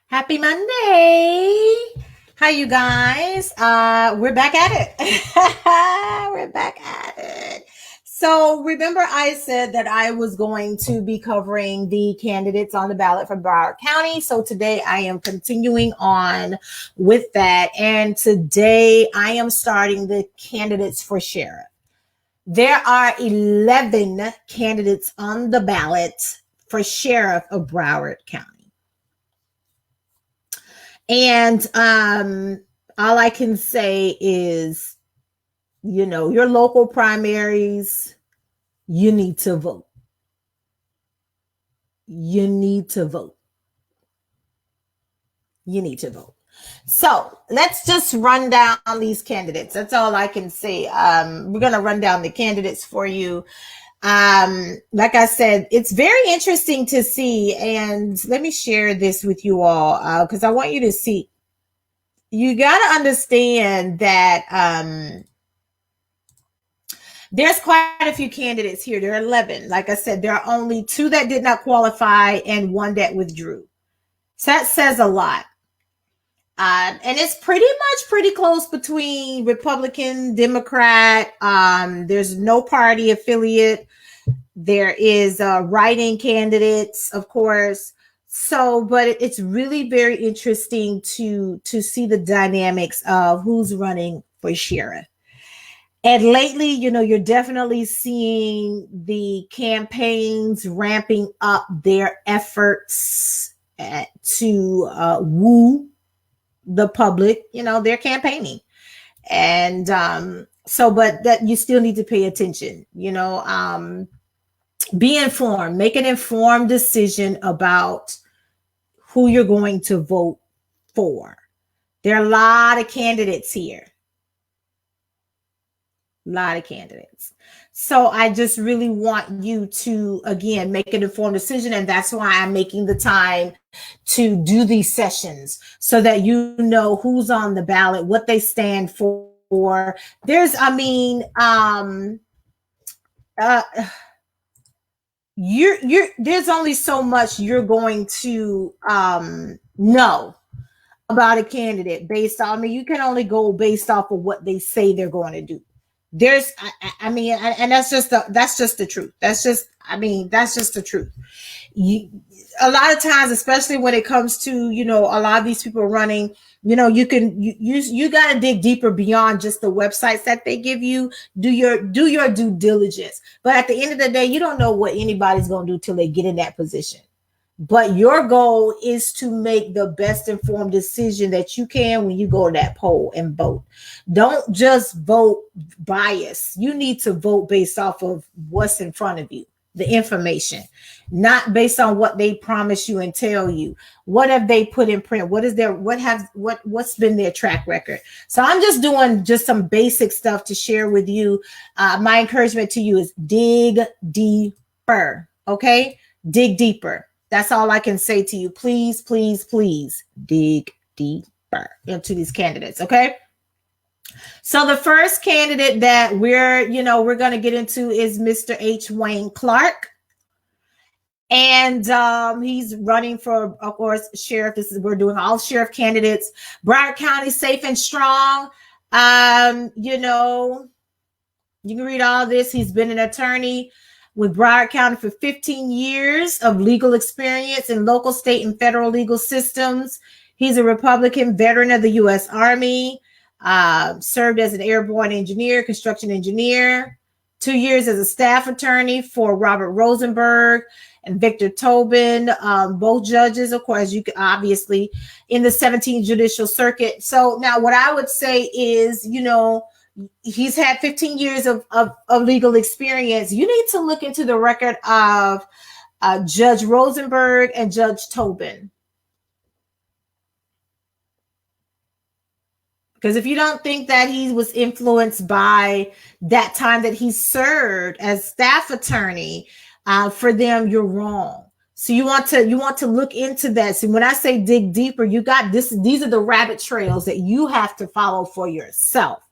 Happy Monday. How you guys? We're back at it. We're back at it. So remember I said that I was going to be covering the candidates on the ballot for Broward County. So today I am continuing on with that. And today I am starting the candidates for sheriff. There are 11 candidates on the ballot for sheriff of Broward County. And all I can say is, your local primaries, you need to vote. You need to vote. You need to vote. So let's just run down these candidates. That's all I can say. We're going to run down the candidates for you. Like I said, it's very interesting to see, and let me share this with you all, because I want you to see. You got to understand that there's quite a few candidates here. There are 11. Like I said, there are only 2 that did not qualify and 1 that withdrew. So that says a lot. And it's pretty close between Republican, Democrat. There's no party affiliate. There is write-in candidates, of course. So, but it's really very interesting to see the dynamics of who's running for sheriff. And lately, you're definitely seeing the campaigns ramping up their efforts to woo the public. They're campaigning. And but that you still need to pay attention, be informed, make an informed decision about who you're going to vote for. There are a lot of candidates here. A lot of candidates. So I just really want you to, again, make an informed decision. And that's why I'm making the time to do these sessions so that you know who's on the ballot, what they stand for. There's only so much you're going to know about a candidate based on, you can only go based off of what they say they're going to do. And that's just the truth. That's just the truth. A lot of times, especially when it comes to, a lot of these people running, you got to dig deeper beyond just the websites that they give you. Do your due diligence. But at the end of the day, you don't know what anybody's going to do till they get in that position. But your goal is to make the best informed decision that you can when you go to that poll and vote. Don't just vote bias. You need to vote based off of what's in front of you, the information, not based on what they promise you and tell you. What have they put in print? What's been their track record? So I'm just doing some basic stuff to share with you. My encouragement to you is dig deeper. Okay, dig deeper. That's all I can say to you. Please, please, please dig deeper into these candidates. Okay. So the first candidate that we're going to get into is Mr. H. Wayne Clark. And he's running for, of course, sheriff. We're doing all sheriff candidates. Broward County, safe and strong. You can read all this. He's been an attorney with Broward County for 15 years of legal experience in local, state, and federal legal systems. He's a Republican veteran of the U.S. Army, served as an airborne engineer, construction engineer, 2 years as a staff attorney for Robert Rosenberg and Victor Tobin, both judges, of course, you can obviously in the 17th Judicial Circuit. So now what I would say is, he's had 15 years of legal experience. You need to look into the record of Judge Rosenberg and Judge Tobin. Because if you don't think that he was influenced by that time that he served as staff attorney for them, you're wrong. So you want to look into that. So when I say dig deeper, you got this. These are the rabbit trails that you have to follow for yourself.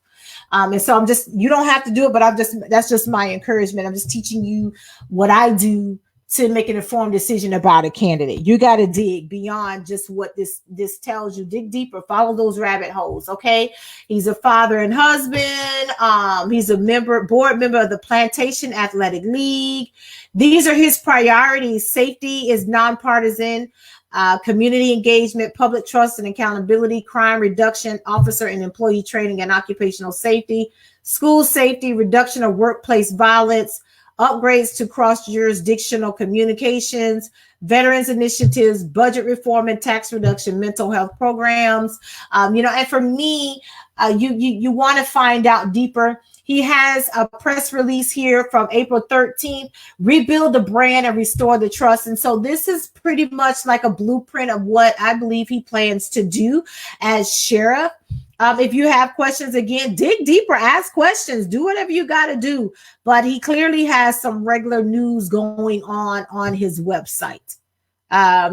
And so you don't have to do it, but that's just my encouragement. I'm just teaching you what I do to make an informed decision about a candidate. You got to dig beyond just what this tells you. Dig deeper, follow those rabbit holes. Okay. He's a father and husband. He's a board member of the Plantation Athletic League. These are his priorities. Safety is nonpartisan. Community engagement, public trust and accountability, crime reduction, officer and employee training and occupational safety, school safety, reduction of workplace violence, upgrades to cross-jurisdictional communications, veterans initiatives, budget reform and tax reduction, mental health programs. And for me, you want to find out deeper. He has a press release here from April 13th, rebuild the brand and restore the trust. And so this is pretty much like a blueprint of what I believe he plans to do as sheriff. If you have questions, again, dig deeper, ask questions, do whatever you got to do. But he clearly has some regular news going on his website.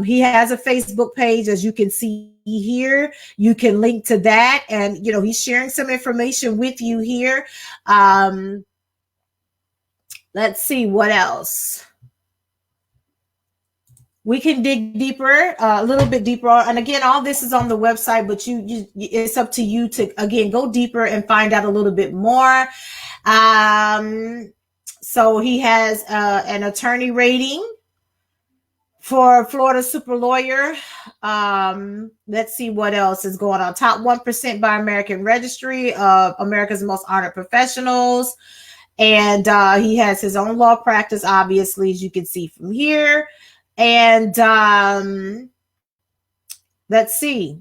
He has a Facebook page, as you can see here. You can link to that. And, he's sharing some information with you here. Let's see what else. We can dig deeper, a little bit deeper. And again, all this is on the website, but it's up to you to, again, go deeper and find out a little bit more. So he has an attorney rating for Florida super lawyer. Let's see what else is going on. Top 1% by American Registry of America's Most Honored Professionals. And he has his own law practice, obviously, as you can see from here. And let's see.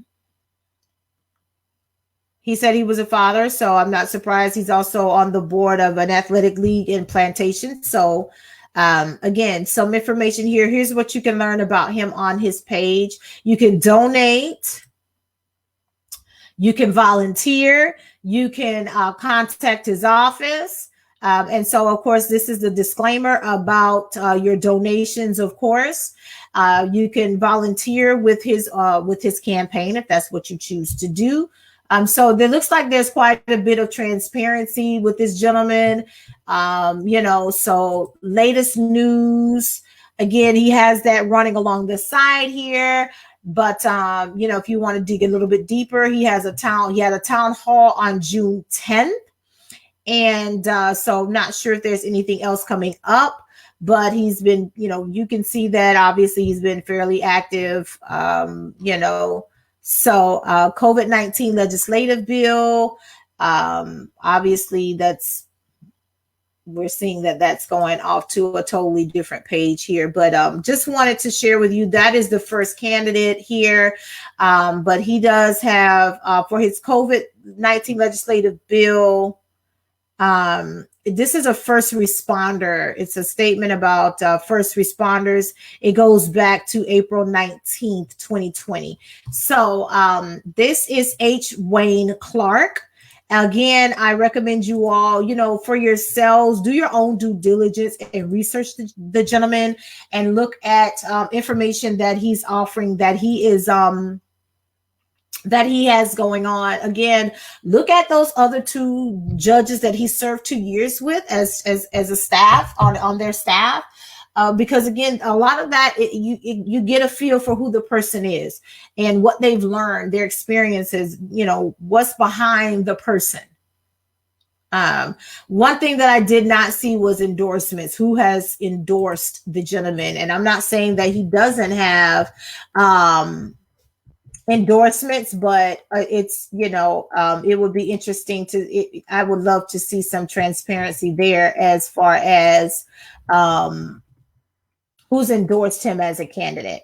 He said he was a father, so I'm not surprised. He's also on the board of an athletic league in Plantation. So again, some information here. Here's what you can learn about him on his page. You can donate. You can volunteer. You can contact his office. And so, of course, this is the disclaimer about your donations. Of course, you can volunteer with his campaign if that's what you choose to do. So there looks like there's quite a bit of transparency with this gentleman. So latest news. Again, he has that running along the side here. But if you want to dig a little bit deeper, he had a town hall on June 10th. And so not sure if there's anything else coming up, but he's been, you can see that obviously he's been fairly active, So COVID-19 legislative bill, obviously we're seeing that's going off to a totally different page here, but just wanted to share with you, that is the first candidate here. But he does have, for his COVID-19 legislative bill, this is a first responder. It's a statement about first responders. It goes back to April 19th, 2020. So this is H. Wayne Clark. Again, I recommend you all, for yourselves, do your own due diligence and research the gentleman and look at information that he's offering, that he has going on. Again, look at those other two judges that he served 2 years with as a staff on their staff, because again, a lot of that you get a feel for who the person is and what they've learned, their experiences, what's behind the person. One thing that I did not see was endorsements. Who has endorsed the gentleman? And I'm not saying that he doesn't have endorsements, but it's it would be interesting I would love to see some transparency there as far as who's endorsed him as a candidate.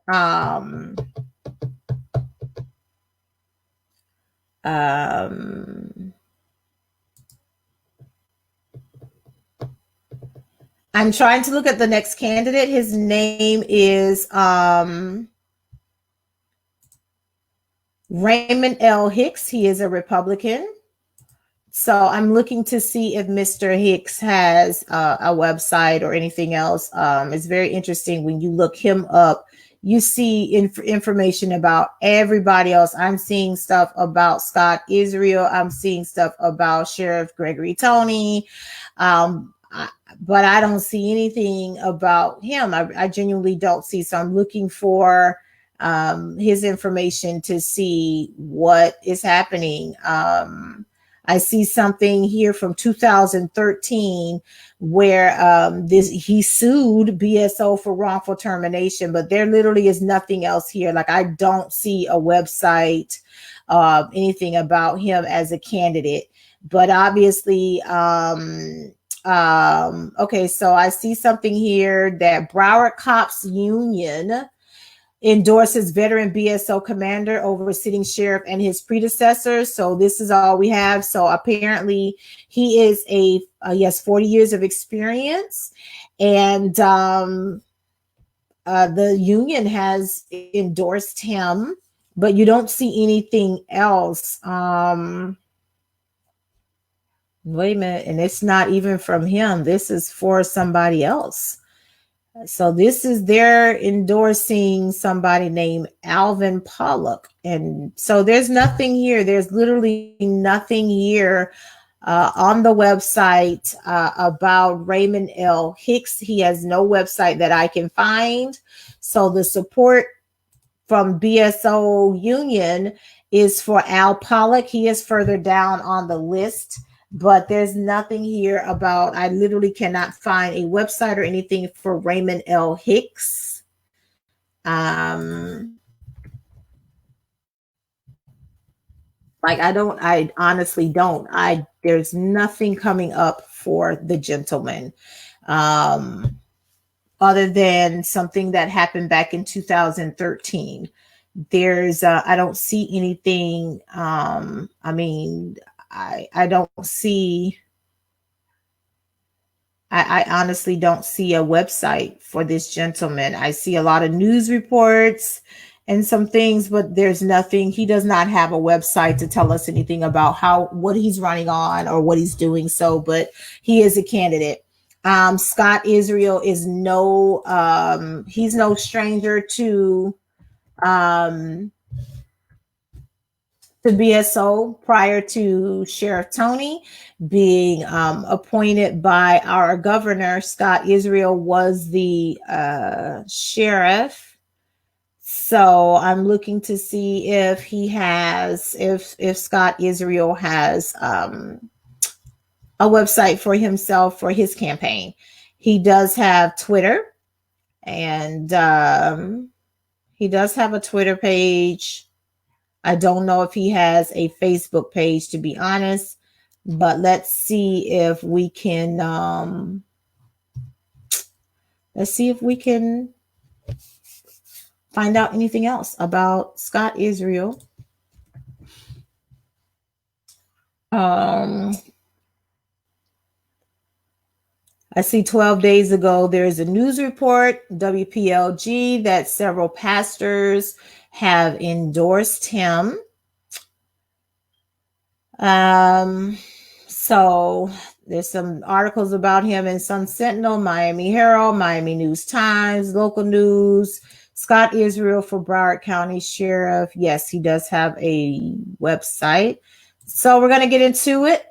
I'm trying to look at the next candidate. His name is Raymond L Hicks. He is a Republican. So I'm looking to see if Mr. Hicks has a website or anything else. It's very interesting when you look him up. You see information about everybody else. I'm seeing stuff about Scott Israel. I'm seeing stuff about Sheriff Gregory Tony. but I don't see anything about him. I genuinely don't see. So I'm looking for his information to see what is happening. I see something here from 2013 where he sued BSO for wrongful termination, but there literally is nothing else here. Like, I don't see a website, anything about him as a candidate. But obviously, okay, so I see something here that Broward Cops Union endorses veteran BSO commander over sitting sheriff and his predecessors. So this is all we have. So apparently he is he has 40 years of experience, and the union has endorsed him, but you don't see anything else. Wait a minute, and it's not even from him. This is for somebody else. So this is, they're endorsing somebody named Alvin Pollack. And so there's nothing here. There's literally nothing here on the website about Raymond L Hicks. He has no website that I can find. So the support from BSO Union is for Al Pollack. He is further down on the list, but there's nothing here about, I literally cannot find a website or anything for Raymond L Hicks. Like, I honestly don't. There's nothing coming up for the gentleman, other than something that happened back in 2013. There's, I don't see anything. I mean, I don't see, I honestly don't see a website for this gentleman. I see a lot of news reports and some things, but there's nothing. He does not have a website to tell us anything about what he's running on or what he's doing. So, but he is a candidate. Scott Israel is he's no stranger to BSO. Prior to Sheriff Tony being appointed by our governor, Scott Israel was the sheriff. So I'm looking to see if if Scott Israel has a website for himself for his campaign. He does have Twitter, and he does have a Twitter page. I don't know if he has a Facebook page, to be honest, but let's see if we can find out anything else about Scott Israel. I see 12 days ago, there is a news report, WPLG, that several pastors have endorsed him. So there's some articles about him in Sun Sentinel, Miami Herald, Miami News Times, local news. Scott Israel for Broward County Sheriff. Yes, he does have a website. So we're going to get into it.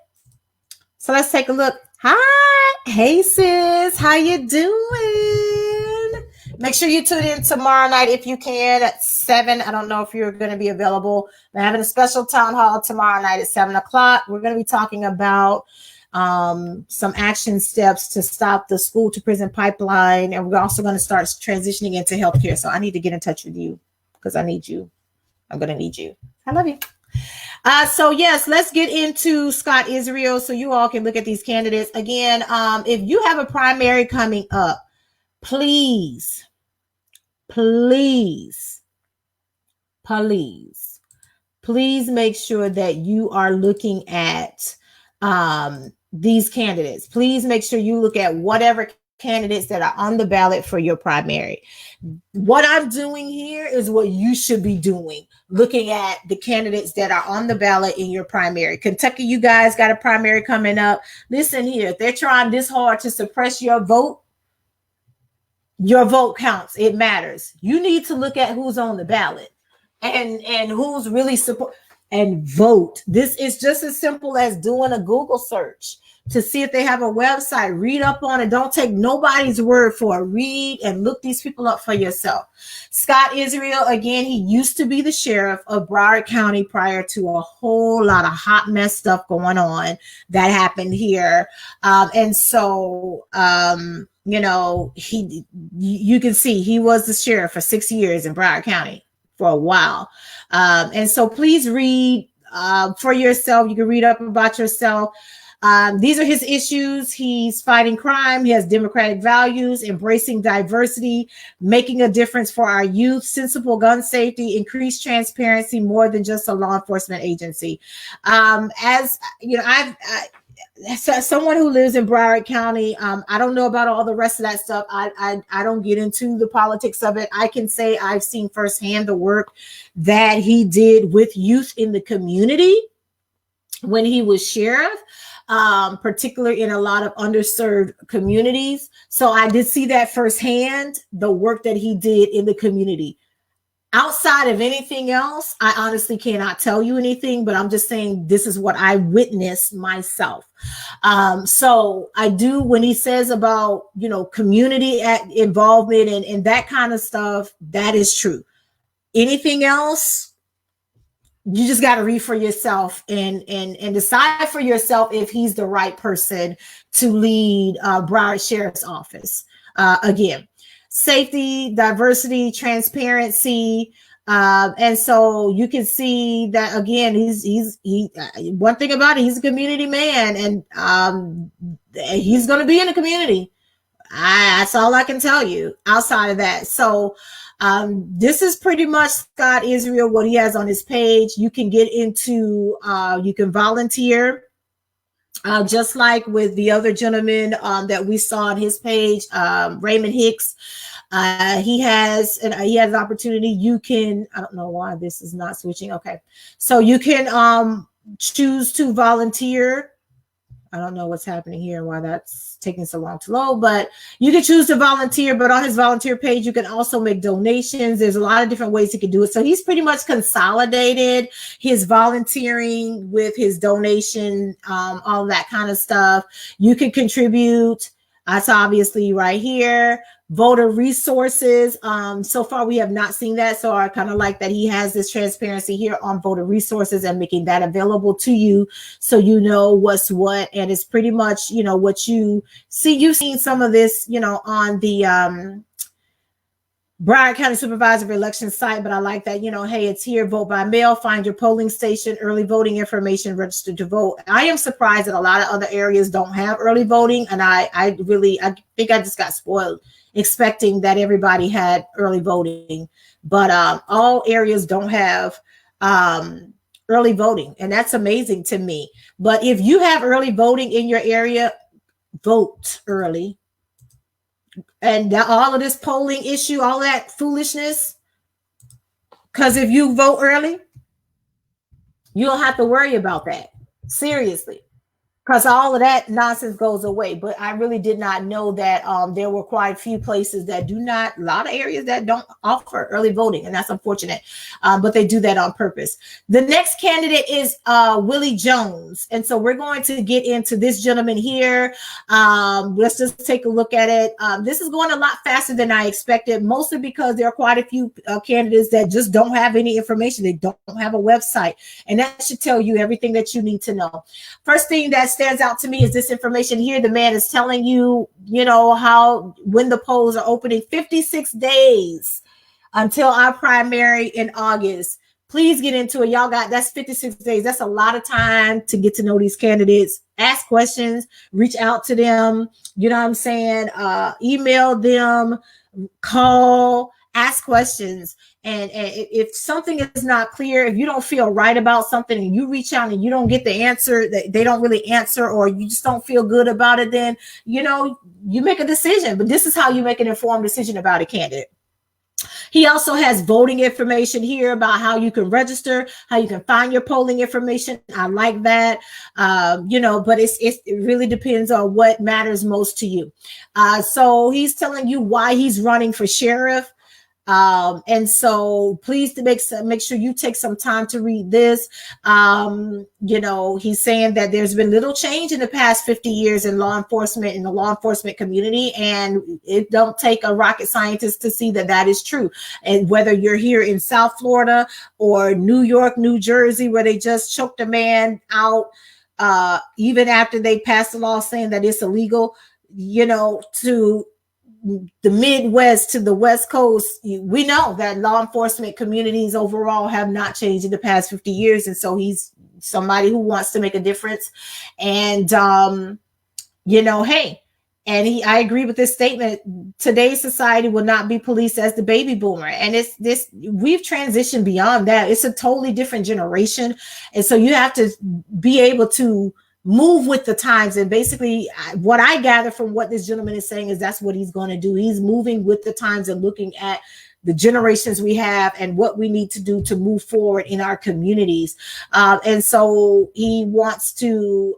So let's take a look. Hi. Hey, sis. How you doing? Make sure you tune in tomorrow night if you can at 7. I don't know if you're going to be available. We're having a special town hall tomorrow night at 7 o'clock. We're going to be talking about some action steps to stop the school to prison pipeline. And we're also going to start transitioning into healthcare. So I need to get in touch with you because I need you. I'm going to need you. I love you. So yes, let's get into Scott Israel so you all can look at these candidates. Again, if you have a primary coming up, please make sure that you are looking at these candidates. Please make sure you look at whatever candidates that are on the ballot for your primary. What I'm doing here is what you should be doing, looking at the candidates that are on the ballot in your primary. Kentucky, you guys got a primary coming up. Listen here, if they're trying this hard to suppress your vote counts. It matters. You need to look at who's on the ballot and who's really support and vote. This is just as simple as doing a Google search. to see if they have a website. Read up on it. Don't take nobody's word for it. Read and look these people up for yourself. Scott Israel, again, he used to be the sheriff of Broward County prior to a whole lot of hot mess stuff going on that happened here. And so, you know, you can see he was the sheriff for 6 years in Broward County for a while. And so please read for yourself. You can read up about yourself. These are his issues. He's fighting crime. He has democratic values, embracing diversity, making a difference for our youth, sensible gun safety, increased transparency, more than just a law enforcement agency. As you know, as someone who lives in Broward County, I don't know about all the rest of that stuff. I don't get into the politics of it. I can say I've seen firsthand the work that he did with youth in the community when he was sheriff, particularly in a lot of underserved communities. So I did see that firsthand, the work that he did in the community. Outside of anything else, I honestly cannot tell you anything, but I'm just saying this is what I witnessed myself. So I do, when he says about, you know, community involvement and that kind of stuff, that is true. Anything else, you just got to read for yourself and decide for yourself if he's the right person to lead Broward Sheriff's Office. Again, safety, diversity, transparency. And so you can see that again, he one thing about it, he's a community man, and he's going to be in the community. That's all I can tell you outside of that. So this is pretty much Scott Israel, what he has on his page. You can get into, you can volunteer. Just like with the other gentleman that we saw on his page, Raymond Hicks, he has an opportunity. You can, I don't know why this is not switching. Okay, so you can choose to volunteer. I don't know what's happening here, why that's taking so long to load, but you can choose to volunteer. But on his volunteer page, you can also make donations. There's a lot of different ways he can do it. So he's pretty much consolidated his volunteering with his donation, all that kind of stuff. You can contribute. That's obviously right here. Voter resources. So far, we have not seen that. So I kind of like that he has this transparency here on voter resources and making that available to you so you know what's what. And it's pretty much, you know, what you see. You've seen some of this, you know, on the Broward County Supervisor of Elections site, but I like that, you know, hey, it's here, vote by mail, find your polling station, early voting information, register to vote. I am surprised that a lot of other areas don't have early voting. And I think I just got spoiled expecting that everybody had early voting, but all areas don't have early voting. And that's amazing to me. But if you have early voting in your area, vote early. And all of this polling issue, all that foolishness, because if you vote early, you don't have to worry about that. Seriously. Because all of that nonsense goes away. But I really did not know that there were quite a few places that do not, a lot of areas that don't offer early voting. And that's unfortunate. But they do that on purpose. The next candidate is Willie Jones. And so we're going to get into this gentleman here. Let's just take a look at it. This is going a lot faster than I expected, mostly because there are quite a few candidates that just don't have any information. They don't have a website. And that should tell you everything that you need to know. First thing that stands out to me is this information here. The man is telling you, you know, when the polls are opening, 56 days until our primary in August. Please get into it. Y'all that's 56 days. That's a lot of time to get to know these candidates, ask questions, reach out to them. You know what I'm saying? Email them, call, ask questions. And if something is not clear, if you don't feel right about something and you reach out and you don't get the answer, that they don't really answer, or you just don't feel good about it, then, you know, you make a decision. But this is how you make an informed decision about a candidate. He also has voting information here about how you can register, how you can find your polling information. I like that, you know, but it really depends on what matters most to you. So he's telling you why he's running for sheriff. And so please to make sure you take some time to read this. You know, he's saying that there's been little change in the past 50 years in law enforcement, in the law enforcement community, and it don't take a rocket scientist to see that that is true. And whether you're here in South Florida or New York, New Jersey, where they just choked a man out, even after they passed a law saying that it's illegal, you know, to the Midwest to the West Coast, we know that law enforcement communities overall have not changed in the past 50 years. And so he's somebody who wants to make a difference. And, you know, hey, and I agree with this statement. Today's society will not be policed as the baby boomer. And we've transitioned beyond that. It's a totally different generation. And so you have to be able to move with the times. And basically what I gather from what this gentleman is saying is that's what he's going to do. He's moving with the times and looking at the generations we have and what we need to do to move forward in our communities. And so he wants to,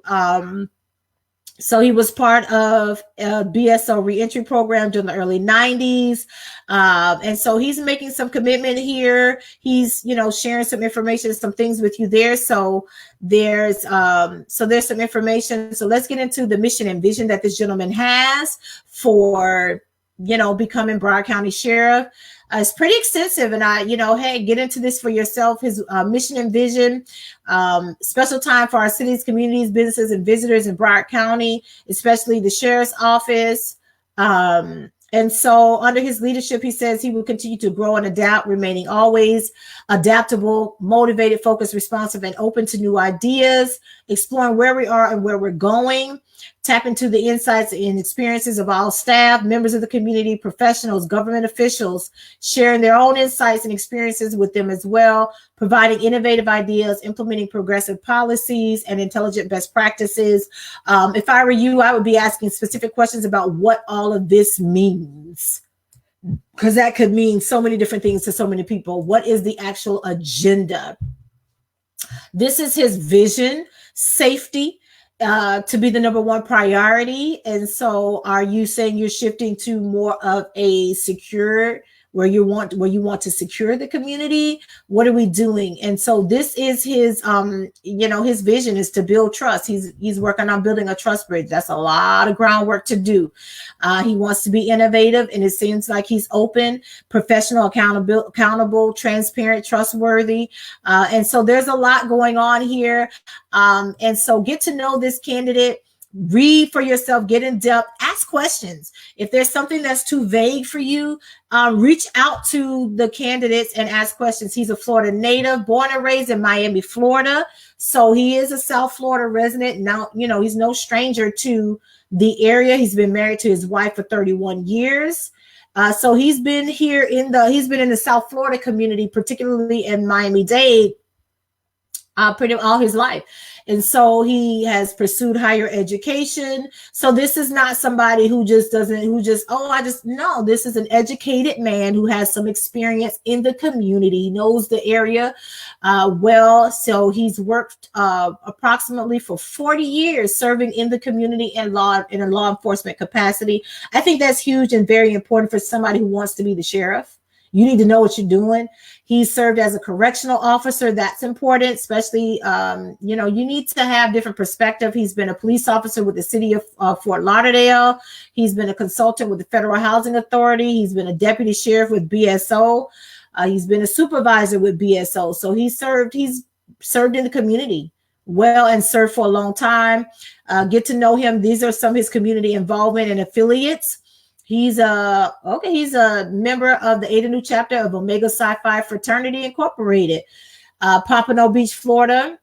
so he was part of a BSO reentry program during the early 90s. And so he's making some commitment here. He's, you know, sharing some information, some things with you there. So there's some information. So let's get into the mission and vision that this gentleman has for, you know, becoming Broward County Sheriff. It's pretty extensive, and you know, hey, get into this for yourself. His mission and vision, special time for our cities, communities, businesses, and visitors in Broward County, especially the sheriff's office. And so under his leadership, he says he will continue to grow and adapt, remaining always adaptable, motivated, focused, responsive, and open to new ideas, exploring where we are and where we're going, tap into the insights and experiences of all staff, members of the community, professionals, government officials, sharing their own insights and experiences with them as well, providing innovative ideas, implementing progressive policies and intelligent best practices. If I were you, I would be asking specific questions about what all of this means, because that could mean so many different things to so many people. What is the actual agenda? This is his vision: safety to be the number one priority. And so are you saying you're shifting to more of a secure, where you want to secure the community? What are we doing? And so this is his, you know, his vision is to build trust. He's working on building a trust bridge. That's a lot of groundwork to do. He wants to be innovative, and it seems like he's open, professional, accountable, transparent, trustworthy. And so there's a lot going on here. And so get to know this candidate. Read for yourself, get in depth, ask questions. If there's something that's too vague for you, reach out to the candidates and ask questions. He's a Florida native, born and raised in Miami, Florida. So he is a South Florida resident. Now, you know, he's no stranger to the area. He's been married to his wife for 31 years. So he's been in the South Florida community, particularly in Miami-Dade, pretty all his life. And so he has pursued higher education. So this is not somebody no, this is an educated man who has some experience in the community. He knows the area well. So he's worked approximately for 40 years serving in the community and in a law enforcement capacity. I think that's huge and very important for somebody who wants to be the sheriff. You need to know what you're doing. He served as a correctional officer. That's important, especially, you know, you need to have different perspective. He's been a police officer with the city of Fort Lauderdale. He's been a consultant with the Federal Housing Authority. He's been a deputy sheriff with BSO. He's been a supervisor with BSO. So he's served in the community well and served for a long time. Get to know him. These are some of his community involvement and affiliates. He's a member of the Ada Nu chapter of Omega Psi Phi Fraternity Incorporated, Pompano Beach, Florida.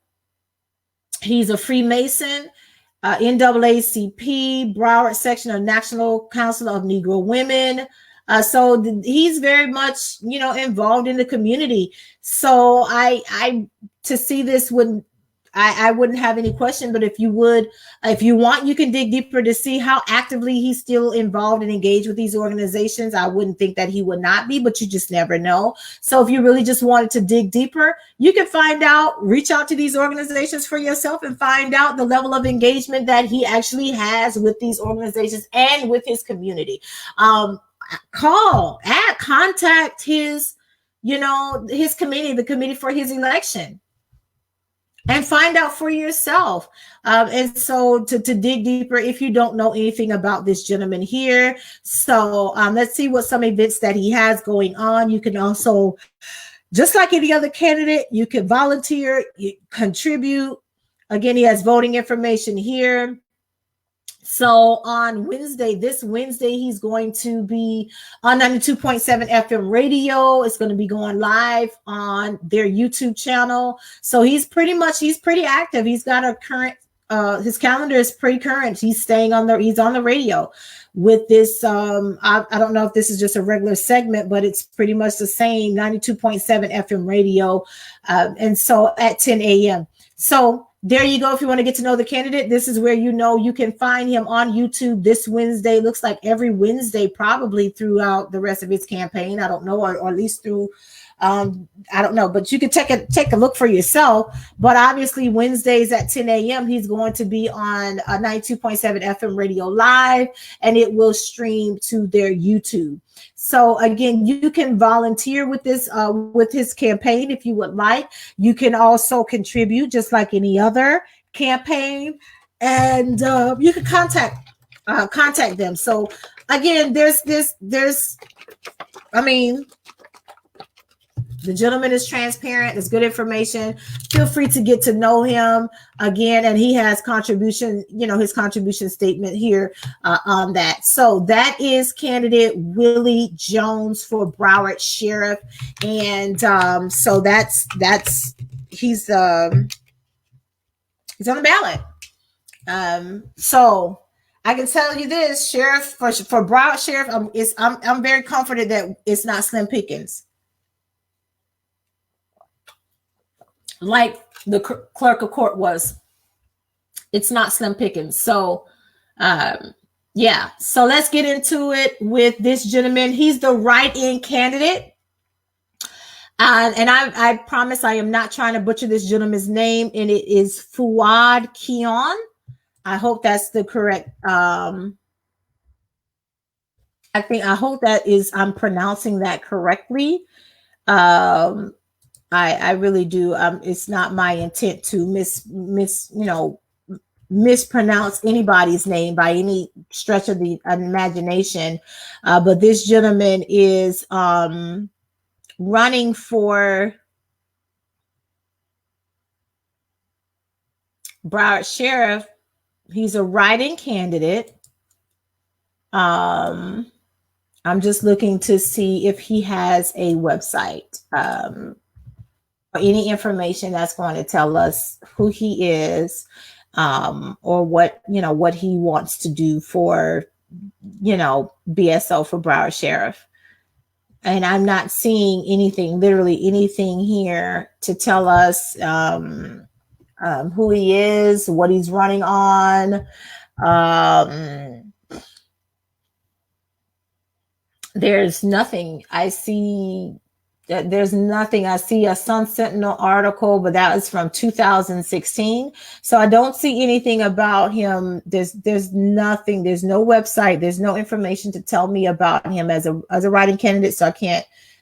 He's a Freemason, NAACP, Broward section of National Council of Negro Women. So he's very much, you know, involved in the community. So I to see this I wouldn't have any question, but if you want, you can dig deeper to see how actively he's still involved and engaged with these organizations. I wouldn't think that he would not be, but you just never know. So if you really just wanted to dig deeper, you can reach out to these organizations for yourself and find out the level of engagement that he actually has with these organizations and with his community. contact his, his committee, the committee for his election, and find out for yourself. And so to dig deeper, if you don't know anything about this gentleman here, so let's see what some events that he has going on. You can also, just like any other candidate, you can volunteer, you contribute. Again, he has voting information here. So on Wednesday, this Wednesday, he's going to be on 92.7 FM radio. It's going to be going live on their YouTube channel. So he's pretty active. He's got a current, his calendar is pretty current. He's on the radio with this. I don't know if this is just a regular segment, but it's pretty much the same 92.7 FM radio. And so at 10 a.m. So there you go. If you want to get to know the candidate, this is where you can find him on YouTube this Wednesday. Looks like every Wednesday, probably throughout the rest of his campaign. I don't know, or at least through, I don't know, but you can take a look for yourself. But obviously Wednesdays at 10 a.m., he's going to be on 92.7 FM radio live, and it will stream to their YouTube. So again, you can volunteer with this, with his campaign if you would like. You can also contribute just like any other campaign, and you can contact them. So again, the gentleman is transparent. It's good information. Feel free to get to know him again. And he has his contribution statement here on that. So that is candidate Willie Jones for Broward Sheriff. And so he's on the ballot. So I can tell you this, Sheriff, for Broward Sheriff, I'm very confident that it's not slim pickings. Like the clerk of court was. It's not slim pickings. So, yeah. So let's get into it with this gentleman. He's the write-in candidate. And I promise I am not trying to butcher this gentleman's name, and it is Fuad Kion. I hope that's the correct. I hope I'm pronouncing that correctly. I really do. It's not my intent to mispronounce anybody's name by any stretch of the imagination. But this gentleman is running for Broward Sheriff. He's a write-in candidate. I'm just looking to see if he has a website. Any information that's going to tell us who he is, or what he wants to do for, BSO for Broward Sheriff. And I'm not seeing literally anything here to tell us who he is, what he's running on. There's nothing I see. There's nothing. I see a Sun Sentinel article, but that was from 2016. So I don't see anything about him. There's nothing. There's no website. There's no information to tell me about him as a write-in candidate. So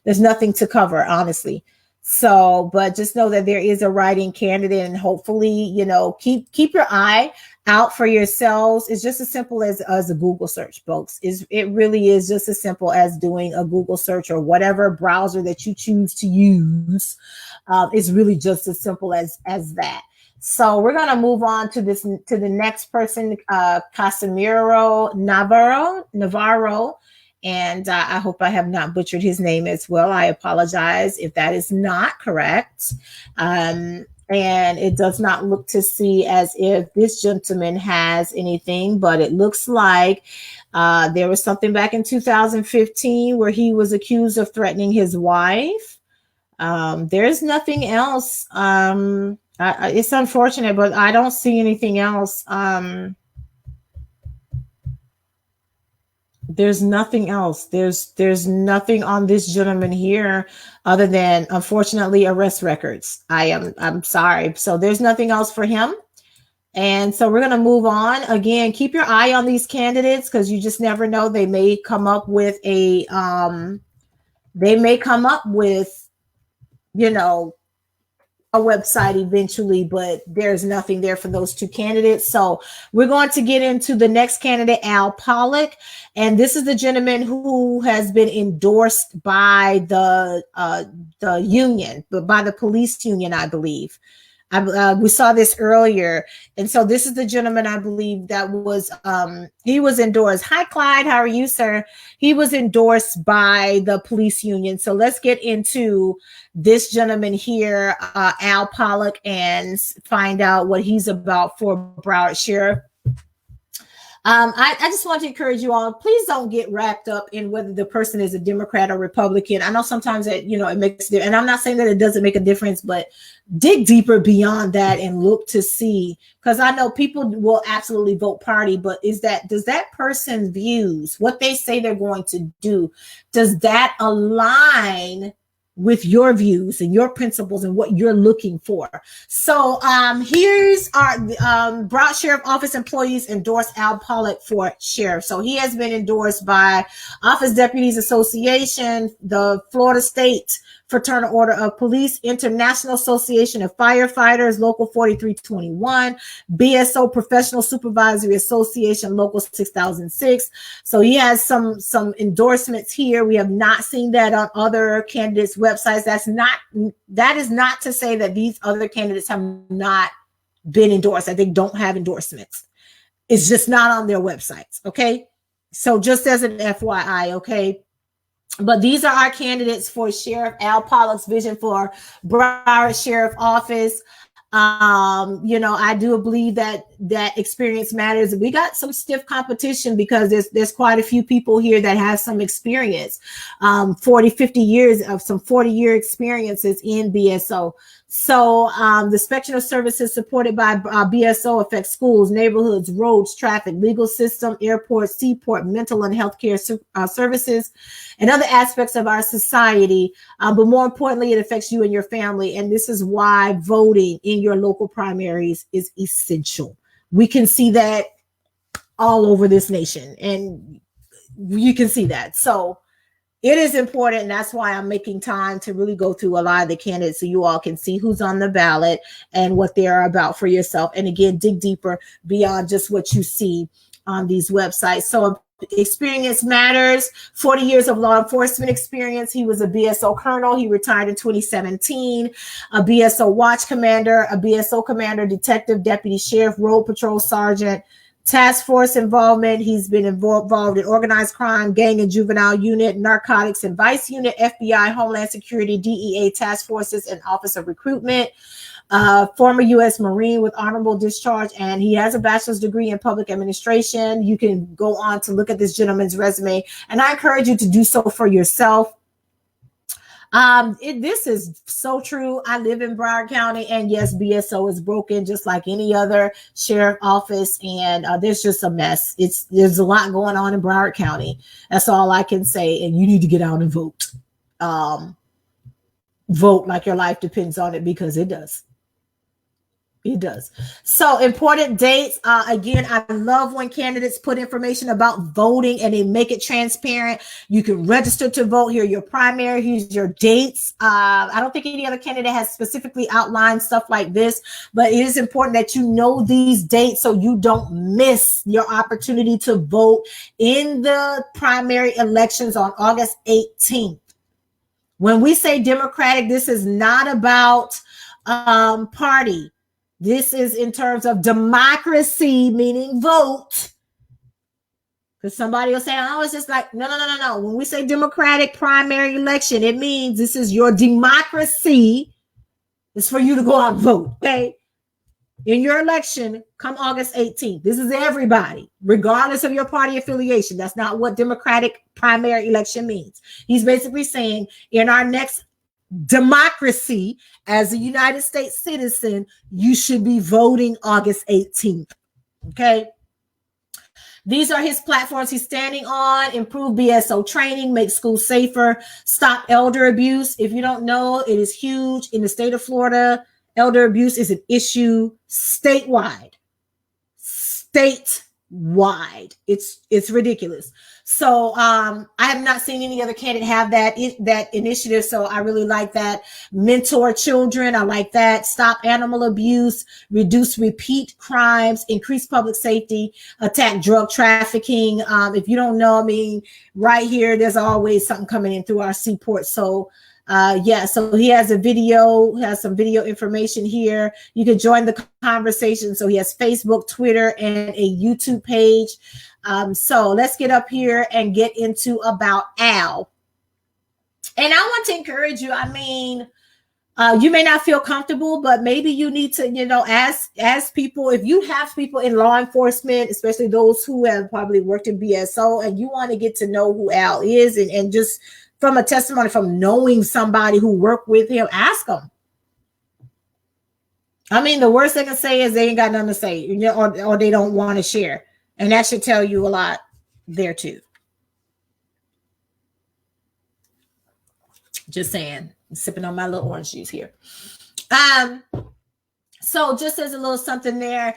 there's nothing to cover, honestly. So, but just know that there is a write-in candidate, and hopefully, keep your eye out for yourselves. It's just as simple as a Google search, folks. It really is just as simple as doing a Google search or whatever browser that you choose to use. It's really just as simple as that. So we're going to move on to the next person, Casimiro Navarro. And I hope I have not butchered his name as well. I apologize if that is not correct. And it does not look to see as if this gentleman has anything, but it looks like there was something back in 2015 where he was accused of threatening his wife. There's nothing else. It's unfortunate, but I don't see anything else. There's nothing else. There's nothing on this gentleman here other than, unfortunately, arrest records. I'm sorry. So there's nothing else for him. And so we're going to move on. Again, keep your eye on these candidates because you just never know. They may come up with you know, a website eventually, but there's nothing there for those two candidates. So we're going to get into the next candidate, Al Pollack. And this is the gentleman who has been endorsed by the union, but by the police union, I believe. We saw this earlier. And so this is the gentleman, I believe, that was, he was endorsed. Hi, Clyde. How are you, sir? He was endorsed by the police union. So let's get into this gentleman here, Al Pollack, and find out what he's about for Broward Sheriff. I just want to encourage you all, please don't get wrapped up in whether the person is a Democrat or Republican. I know sometimes that, it makes it, and I'm not saying that it doesn't make a difference, but dig deeper beyond that and look to see, because I know people will absolutely vote party, but does that person's views, what they say they're going to do, does that align with your views and your principles and what you're looking for? So here's our Broward Sheriff Office employees endorse Al Pollack for sheriff. So he has been endorsed by Office Deputies Association, the Florida State Fraternal Order of Police, International Association of Firefighters, Local 4321, BSO Professional Supervisory Association, Local 6006. So he has some endorsements here. We have not seen that on other candidates' websites. That is not to say that these other candidates have not been endorsed, that they don't have endorsements. It's just not on their websites. Okay. So just as an FYI, okay. But these are our candidates for Sheriff. Al Pollack's vision for Broward Sheriff Office. I do believe that experience matters. We got some stiff competition because there's quite a few people here that have some experience, 50 years of some 40-year experiences in BSO. So the spectrum of services supported by BSO affects schools, neighborhoods, roads, traffic, legal system, airports, seaport, mental and healthcare services, and other aspects of our society. But more importantly, it affects you and your family. And this is why voting in your local primaries is essential. We can see that all over this nation, and you can see that. So it is important, and that's why I'm making time to really go through a lot of the candidates so you all can see who's on the ballot and what they're about for yourself. And again, dig deeper beyond just what you see on these websites. So experience matters. 40 years of law enforcement experience. He was a BSO colonel. He retired in 2017. A BSO watch commander, a BSO commander, detective, deputy sheriff, road patrol sergeant, task force involvement. He's been involved in organized crime, gang and juvenile unit, narcotics and vice unit, FBI, Homeland Security, DEA task forces, and Office of Recruitment. Former U.S. Marine with honorable discharge, and he has a bachelor's degree in public administration. You can go on to look at this gentleman's resume, and I encourage you to do so for yourself. This is so true. I live in Broward County, and yes, BSO is broken just like any other sheriff office, and there's just a mess. There's a lot going on in Broward County. That's all I can say, and you need to get out and vote. Vote like your life depends on it, because it does. It does. So important dates. Again, I love when candidates put information about voting and they make it transparent. You can register to vote. Here, your primary. Here's your dates. I don't think any other candidate has specifically outlined stuff like this, but it is important that you know these dates so you don't miss your opportunity to vote in the primary elections on August 18th. When we say Democratic, this is not about party. This is in terms of democracy, meaning vote. Because somebody will say, oh, it's just like, no. When we say Democratic primary election, it means this is your democracy. It's for you to go out and vote, okay? In your election, come August 18th. This is everybody, regardless of your party affiliation. That's not what Democratic primary election means. He's basically saying in our next democracy, as a United States citizen, you should be voting August 18th. Okay. These are his platforms he's standing on: improve BSO training, make schools safer, stop elder abuse. If you don't know, it is huge in the state of Florida. Elder abuse is an issue statewide. statewide. It's ridiculous. So I have not seen any other candidate have that initiative. So I really like that. Mentor children, I like that. Stop animal abuse, reduce repeat crimes, increase public safety, attack drug trafficking. If you don't know, I mean, right here, there's always something coming in through our seaport. So yeah, so he has some video information here. You can join the conversation. So he has Facebook, Twitter, and a YouTube page. So let's get up here and get into about Al. And I want to encourage you. I mean, you may not feel comfortable, but maybe you need to, ask people. If you have people in law enforcement, especially those who have probably worked in BSO, and you want to get to know who Al is, and just from a testimony from knowing somebody who worked with him, ask them. I mean, the worst they can say is they ain't got nothing to say, or they don't want to share. And that should tell you a lot there too. Just saying, I'm sipping on my little orange juice here. So just as a little something there.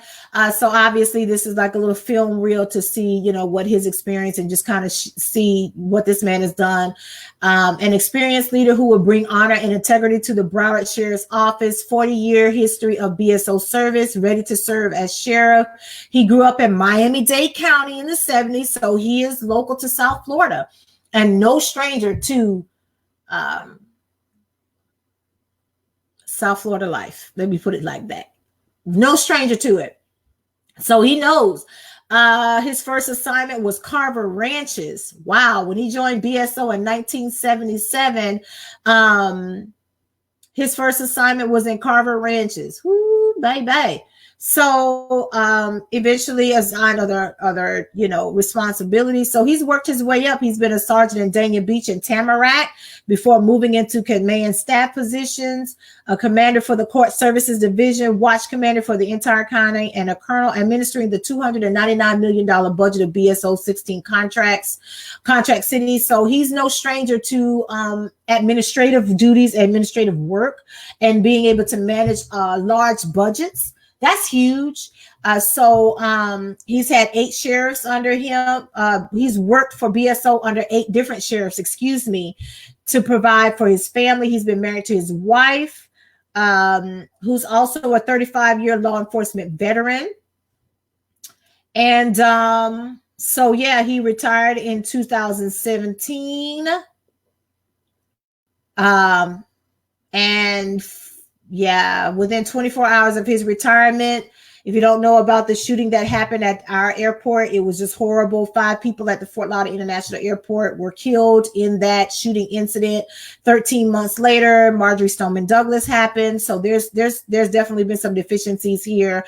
So obviously this is like a little film reel to see, what his experience and just kind of see what this man has done. An experienced leader who will bring honor and integrity to the Broward Sheriff's Office, 40-year history of BSO service, ready to serve as sheriff. He grew up in Miami-Dade County in the 70s. So he is local to South Florida and no stranger to South Florida life. Let me put it like that. No stranger to it. So he knows. His first assignment was Carver Ranches. Wow. When he joined BSO in 1977, his first assignment was in Carver Ranches. Woo, baby. So eventually assigned other responsibilities. So he's worked his way up. He's been a sergeant in Dania Beach and Tamarack before moving into command staff positions, a commander for the Court Services Division, watch commander for the entire county, and a colonel administering the $299 million budget of BSO 16 contract cities. So he's no stranger to administrative duties, administrative work, and being able to manage large budgets. That's huge. So he's had 8 sheriffs under him. He's worked for BSO under 8 different sheriffs, to provide for his family. He's been married to his wife, who's also a 35-year law enforcement veteran. And so, yeah, he retired in 2017. And yeah, within 24 hours of his retirement, if you don't know about the shooting that happened at our airport, it was just horrible. 5 people at the Fort Lauderdale International Airport were killed in that shooting incident. 13 months later, Marjorie Stoneman Douglas happened. So there's definitely been some deficiencies here.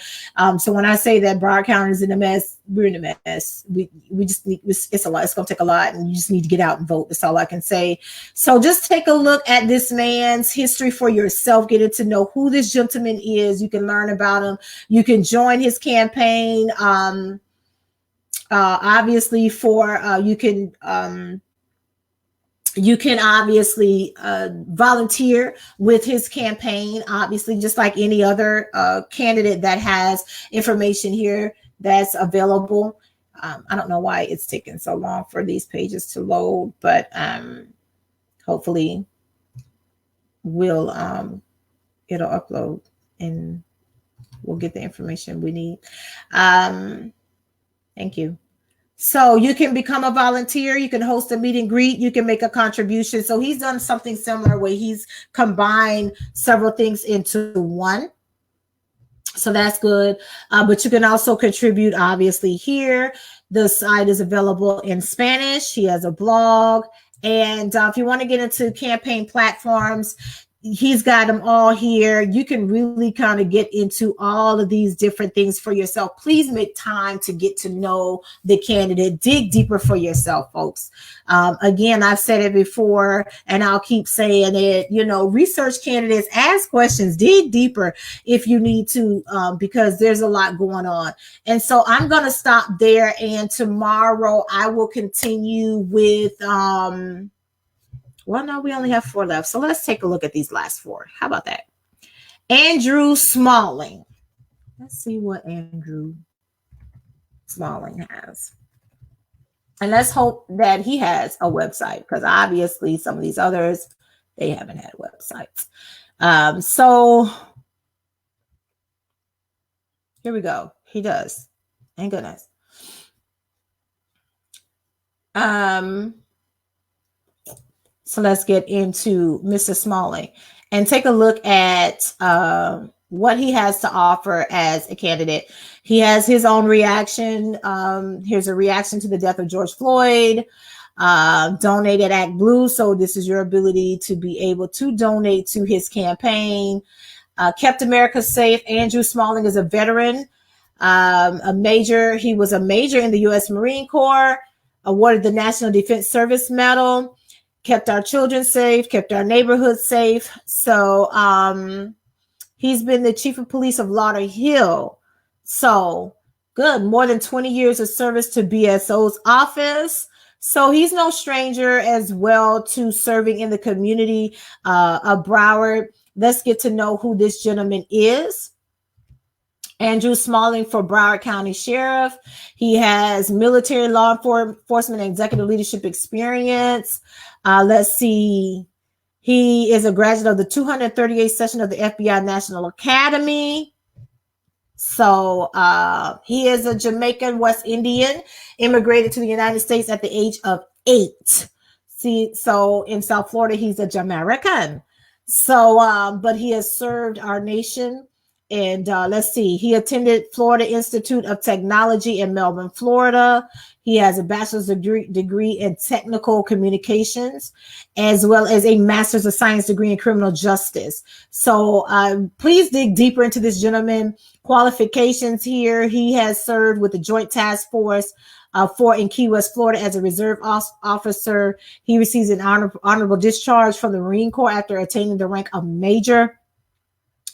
So when I say that Broward County is in a mess, we're in a mess. We just need, it's a lot. It's going to take a lot, and you just need to get out and vote. That's all I can say. So just take a look at this man's history for yourself. Get to know who this gentleman is. You can learn about him. You can join his campaign. Obviously, you can obviously volunteer with his campaign, obviously, just like any other candidate that has information here that's available. I don't know why it's taking so long for these pages to load, but hopefully it'll upload and we'll get the information we need. Thank you. So you can become a volunteer. You can host a meet and greet. You can make a contribution. So he's done something similar where he's combined several things into one. So that's good. But you can also contribute, obviously, here. The site is available in Spanish. He has a blog. And if you want to get into campaign platforms, he's got them all here. You can really kind of get into all of these different things for yourself. Please make time to get to know the candidate. Dig deeper for yourself, folks. Again, I've said it before, and I'll keep saying it. Research candidates, ask questions, dig deeper if you need to, because there's a lot going on. And so I'm going to stop there. And tomorrow I will continue with, well, no, we only have 4 left. So let's take a look at these last 4. How about that? Andrew Smalley. Let's see what Andrew Smalley has. And let's hope that he has a website, because obviously some of these others, they haven't had websites. So here we go. He does. Thank goodness. So let's get into Mr. Smalley and take a look at what he has to offer as a candidate. He has his own reaction. Here's a reaction to the death of George Floyd. Donate at Act Blue. So this is your ability to be able to donate to his campaign. Kept America Safe. Andrew Smalley is a veteran, a major. He was a major in the U.S. Marine Corps, awarded the National Defense Service Medal, kept our children safe, kept our neighborhoods safe. So he's been the chief of police of Lauderhill. So good. More than 20 years of service to BSO's office. So he's no stranger as well to serving in the community of Broward. Let's get to know who this gentleman is. Andrew Smalley for Broward County Sheriff. He has military, law enforcement, and executive leadership experience. Let's see. He is a graduate of the 238th session of the FBI National Academy. So he is a Jamaican West Indian, immigrated to the United States at the age of 8. See, so in South Florida, he's a Jamaican. So, but he has served our nation. And let's see, he attended Florida Institute of Technology in Melbourne, Florida. He has a bachelor's degree in technical communications, as well as a master's of science degree in criminal justice. So please dig deeper into this gentleman. Qualifications here. He has served with the Joint Task Force in Key West, Florida as a reserve officer. He receives an honorable discharge from the Marine Corps after attaining the rank of major.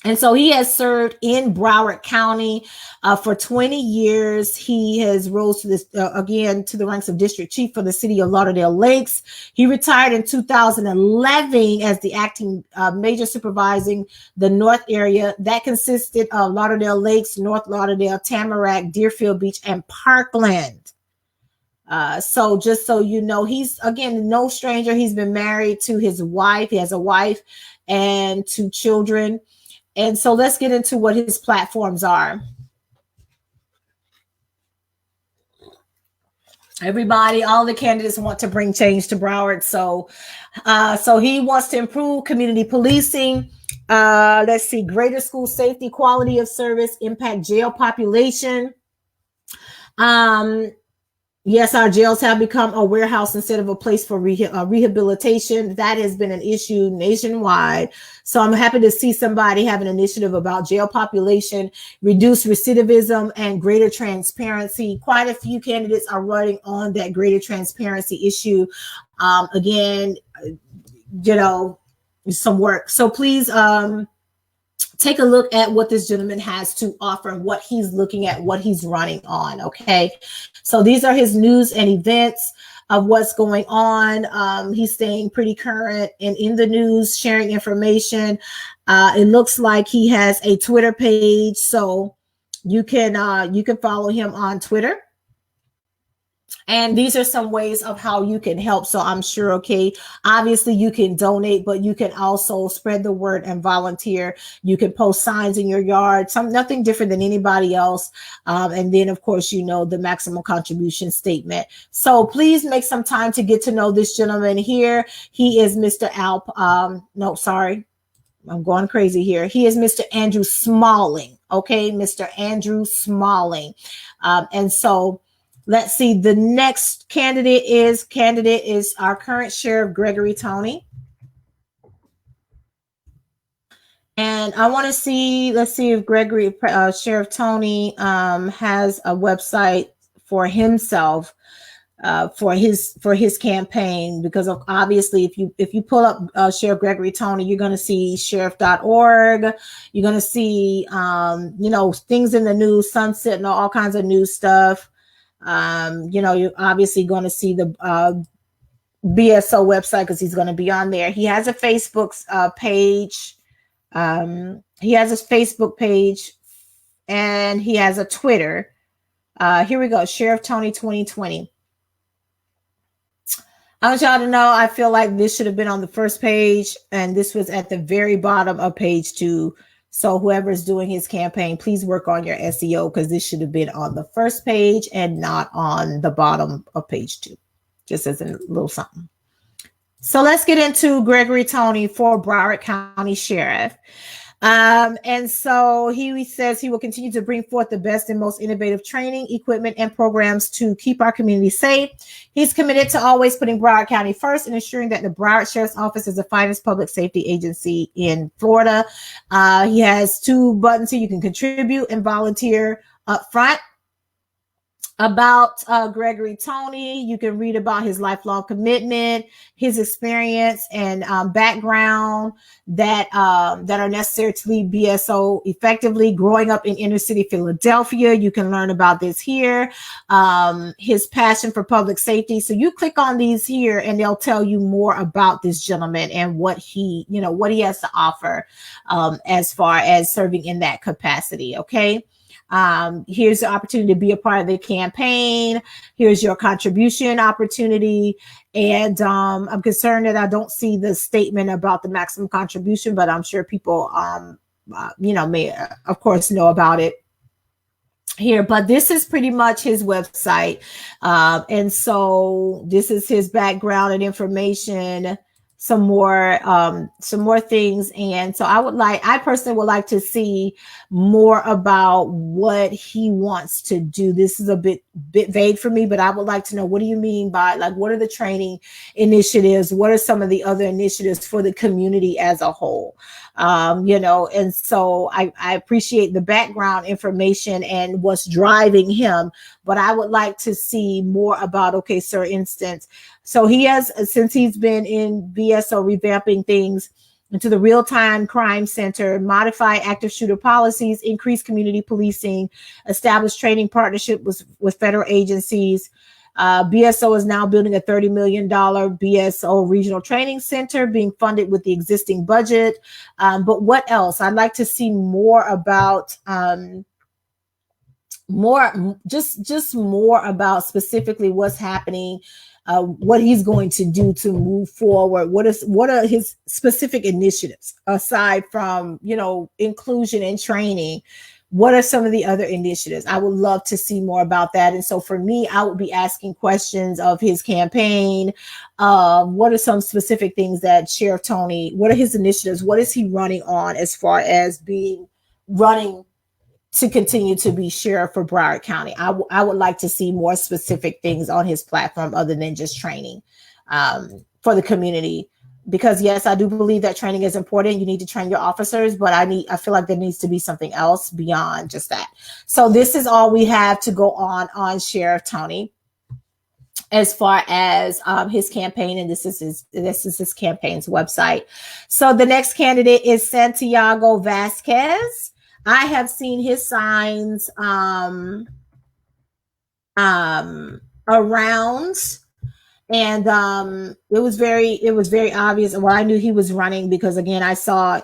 And so he has served in Broward County for 20 years. He has rose to this again to the ranks of district chief for the city of Lauderdale Lakes. He retired in 2011 as the acting major supervising the North area. That consisted of Lauderdale Lakes, North Lauderdale, Tamarack, Deerfield Beach, and Parkland. So just so you know, he's again no stranger. He's been married to his wife. He has a wife and 2 children. And so let's get into what his platforms are. Everybody, all the candidates want to bring change to Broward. So he wants to improve community policing. Let's see, greater school safety, quality of service, impact jail population. Yes, our jails have become a warehouse instead of a place for rehabilitation. That has been an issue nationwide. So I'm happy to see somebody have an initiative about jail population, reduce recidivism, and greater transparency. Quite a few candidates are running on that greater transparency issue. Again, you know, some work. So please take a look at what this gentleman has to offer and what he's looking at, what he's running on. Okay. So these are his news and events of what's going on. He's staying pretty current and in the news, sharing information. It looks like he has a Twitter page, so you can follow him on Twitter. And these are some ways of how you can help. So I'm sure, okay, obviously you can donate, but you can also spread the word and volunteer. You can post signs in your yard, nothing different than anybody else. And then, of course, you know, the maximum contribution statement. So please make some time to get to know this gentleman here. He is Mr. No, sorry. I'm going crazy here. He is Mr. Andrew Smalley. Okay, Mr. Andrew Smalley. And so let's see. The next candidate is our current Sheriff Gregory Tony. And I want to see, let's see if Gregory, Sheriff Tony has a website for himself. For his campaign, because of, obviously if you pull up Sheriff Gregory Tony, you're going to see sheriff.org. You're going to see you know, things in the news, Sunset, and all kinds of news stuff. You know, you're obviously going to see the BSO website because he's going to be on there. He has a Facebook page. He has a Facebook page, and he has a Twitter. Here we go. Sheriff Tony 2020. I want y'all to know, I feel like this should have been on the first page, and this was at the very bottom of page 2. So whoever's doing his campaign, please work on your SEO, because this should have been on the first page and not on the bottom of page 2, just as a little something. So let's get into Gregory Tony for Broward County Sheriff. And so he says he will continue to bring forth the best and most innovative training, equipment, and programs to keep our community safe. He's committed to always putting Broward County first and ensuring that the Broward Sheriff's Office is the finest public safety agency in Florida. He has 2 buttons here. You can contribute and volunteer up front. About Gregory Tony, you can read about his lifelong commitment, his experience, and background that are necessary to lead BSO effectively. Growing up in inner city Philadelphia, you can learn about this here. His passion for public safety. So you click on these here, and they'll tell you more about this gentleman and what he has to offer as far as serving in that capacity. Okay. Here's the opportunity to be a part of the campaign. Here's your contribution opportunity. And I'm concerned that I don't see the statement about the maximum contribution, but I'm sure people, may, of course, know about it here. But this is pretty much his website. And so this is his background and information. Some more things. And so I personally would like to see more about what he wants to do. This is a bit vague for me, but I would like to know, what do you mean by, like, what are the training initiatives? What are some of the other initiatives for the community as a whole? And so I appreciate the background information and what's driving him, but I would like to see more about, okay, for instance, so he has, since he's been in BSO, revamping things into the real-time crime center, modify active shooter policies, increase community policing, establish training partnership with federal agencies. BSO is now building a $30 million BSO regional training center being funded with the existing budget. But what else? I'd like to see more about more about specifically what's happening, what he's going to do to move forward. What are his specific initiatives aside from, inclusion and training? What are some of the other initiatives? I would love to see more about that. And so for me, I would be asking questions of his campaign. What are some specific things that Sheriff Tony, what are his initiatives? What is he running on as far as running to continue to be sheriff for Broward County? I would like to see more specific things on his platform other than just training for the community. Because yes, I do believe that training is important. You need to train your officers, but I feel like there needs to be something else beyond just that. So this is all we have to go on Sheriff Tony as far as his campaign, and this is his campaign's website. So the next candidate is Santiago Vasquez. I have seen his signs around, and it was very obvious. Well, I knew he was running because, again, I saw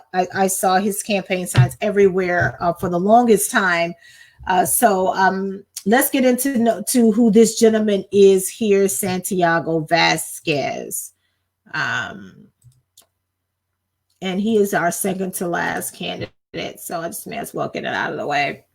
his campaign signs everywhere for the longest time. So let's get into who this gentleman is here, Santiago Vasquez, and he is our second to last candidate. So I just may as well get it out of the way.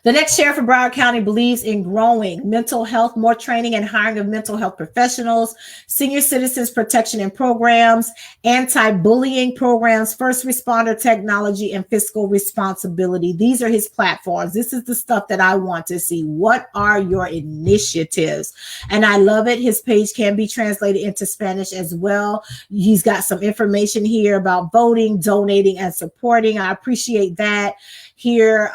The next sheriff of Broward County believes in growing mental health, more training and hiring of mental health professionals, senior citizens protection and programs, anti-bullying programs, first responder technology, and fiscal responsibility. These are his platforms. This is the stuff that I want to see. What are your initiatives? And I love it. His page can be translated into Spanish as well. He's got some information here about voting, donating, and supporting. I appreciate that. Here,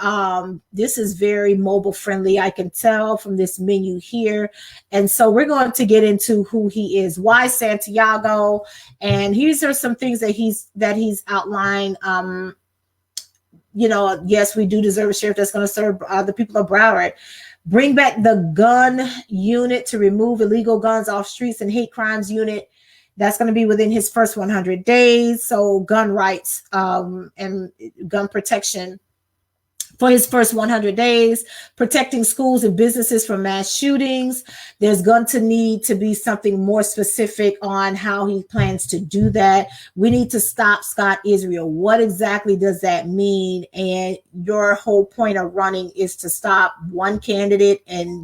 this is very mobile friendly. I can tell from this menu here. And so we're going to get into who he is. Why Santiago? And these are some things that he's outlined. Yes, we do deserve a sheriff that's going to serve the people of Broward. Bring back the gun unit to remove illegal guns off streets and hate crimes unit. That's going to be within his first 100 days. So gun rights and gun protection for his first 100 days, protecting schools and businesses from mass shootings. There's going to need to be something more specific on how he plans to do that. We need to stop Scott Israel. What exactly does that mean? And your whole point of running is to stop one candidate,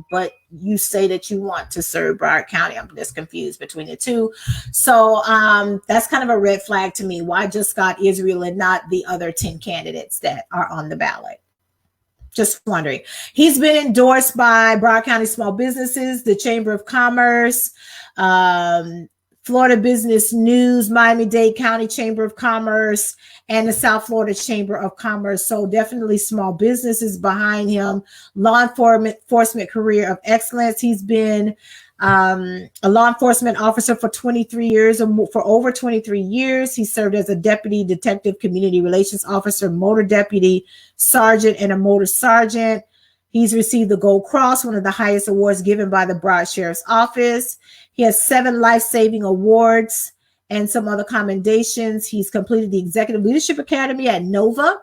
but you say that you want to serve Broward County. I'm just confused between the two. So that's kind of a red flag to me. Why just Scott Israel and not the other 10 candidates that are on the ballot? Just wondering. He's been endorsed by Broward County Small Businesses, the Chamber of Commerce, Florida Business News, Miami-Dade County Chamber of Commerce, and the South Florida Chamber of Commerce. So definitely small businesses behind him. Law enforcement career of excellence. He's been a law enforcement officer for 23 years, or for over 23 years. He served as a deputy detective, community relations officer, motor deputy, sergeant, and a motor sergeant. He's received the Gold Cross, one of the highest awards given by the Broward Sheriff's Office. He has 7 life-saving awards and some other commendations. He's completed the Executive Leadership Academy at Nova.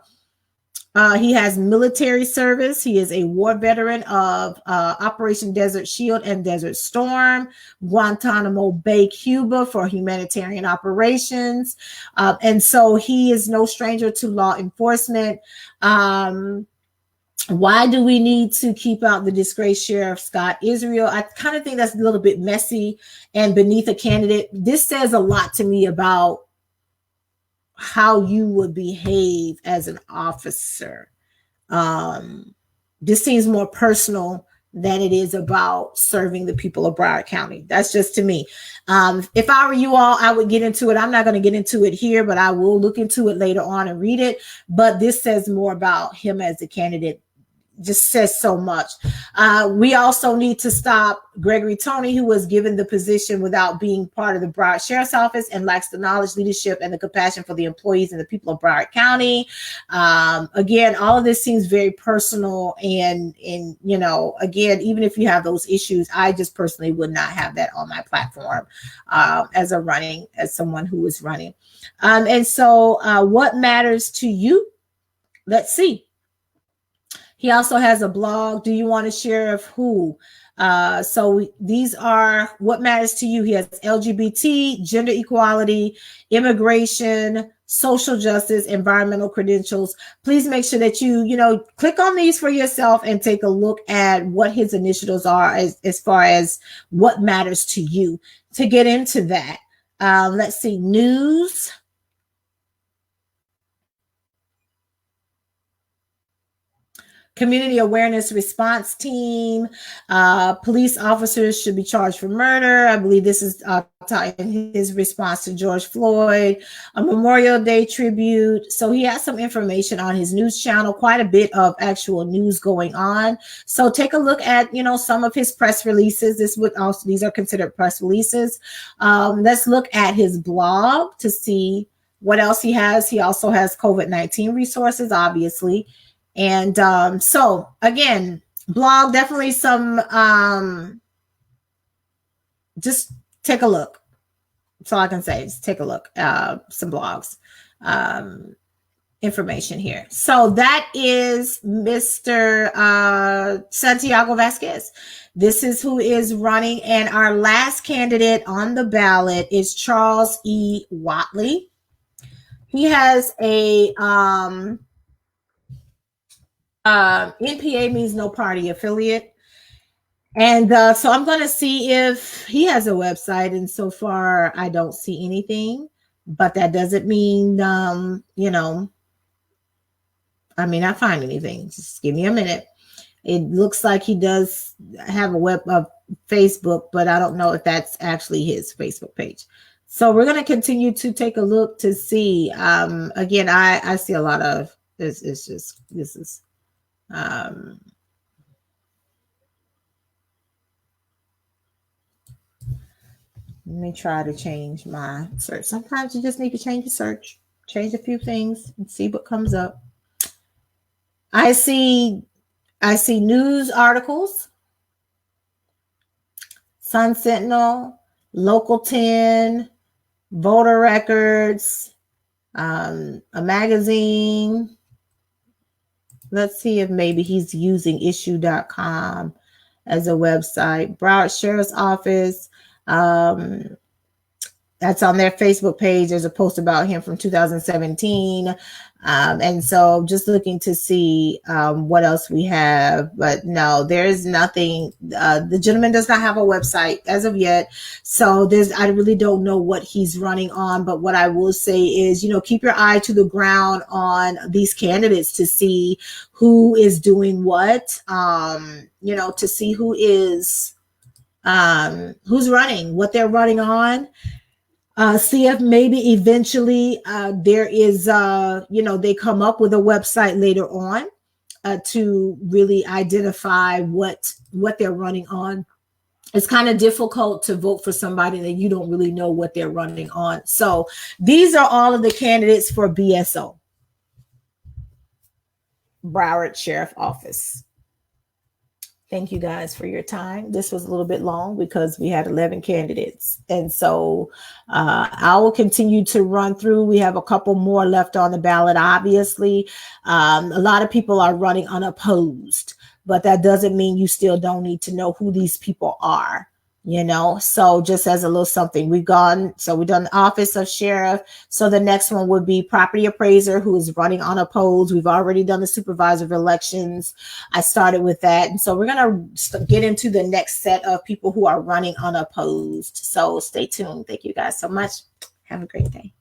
He has military service. He is a war veteran of Operation Desert Shield and Desert Storm, Guantanamo Bay, Cuba, for humanitarian operations. And so he is no stranger to law enforcement. Why do we need to keep out the disgraced Sheriff Scott Israel? I kind of think that's a little bit messy and beneath a candidate. This says a lot to me about how you would behave as an officer. This seems more personal than it is about serving the people of Broward County. That's just to me. If I were you all, I would get into it. I'm not going to get into it here, but I will look into it later on and read it. But this says more about him as a candidate. Just says so much. We also need to stop Gregory Tony, who was given the position without being part of the Broward Sheriff's Office and lacks the knowledge, leadership, and the compassion for the employees and the people of Broward County. Again, all of this seems very personal, and you know, again, even if you have those issues, I just personally would not have that on my platform as someone who is running. And so, what matters to you? Let's see. He also has a blog. Do you want to share of who? So these are what matters to you. He has LGBT, gender equality, immigration, social justice, environmental credentials. Please make sure that you click on these for yourself and take a look at what his initiatives are as far as what matters to you. To get into that, let's see, news. Community awareness response team. Police officers should be charged for murder. I believe this is in his response to George Floyd. A Memorial Day tribute. So he has some information on his news channel, quite a bit of actual news going on. So take a look at, some of his press releases. These are considered press releases. Let's look at his blog to see what else he has. He also has COVID-19 resources, obviously. And so again, blog, definitely some, just take a look. That's all I can say. Just take a look, some blogs, information here. So that is Mr. Santiago Vasquez. This is who is running. And our last candidate on the ballot is Charles E. Watley. He has a, NPA means no party affiliate. And so I'm going to see if he has a website. And so far, I don't see anything. But that doesn't mean, I may not find anything. Just give me a minute. It looks like he does have a Facebook, but I don't know if that's actually his Facebook page. So we're going to continue to take a look to see. Again, I see a lot of this. Let me try to change my search. Sometimes you just need to change the search, change a few things and see what comes up. I see news articles, Sun Sentinel, Local 10, voter records, a magazine. Let's see if maybe he's using issue.com as a website. Broward Sheriff's Office. That's on their Facebook page. There's a post about him from 2017. And so just looking to see what else we have. But no, there's nothing. The gentleman does not have a website as of yet. So I really don't know what he's running on. But what I will say is, keep your eye to the ground on these candidates to see who is doing what, to see who is who's running, what they're running on. See if maybe eventually there is, they come up with a website later on to really identify what they're running on. It's kind of difficult to vote for somebody that you don't really know what they're running on. So these are all of the candidates for BSO, Broward Sheriff Office. Thank you guys for your time. This was a little bit long because we had 11 candidates. And so I will continue to run through. We have a couple more left on the ballot, obviously. A lot of people are running unopposed, but that doesn't mean you still don't need to know who these people are. So just as a little something, we've done the office of sheriff. So the next one would be property appraiser, who is running unopposed. We've already done the supervisor of elections. I started with that. And so we're going to get into the next set of people who are running unopposed. So stay tuned. Thank you guys so much. Have a great day.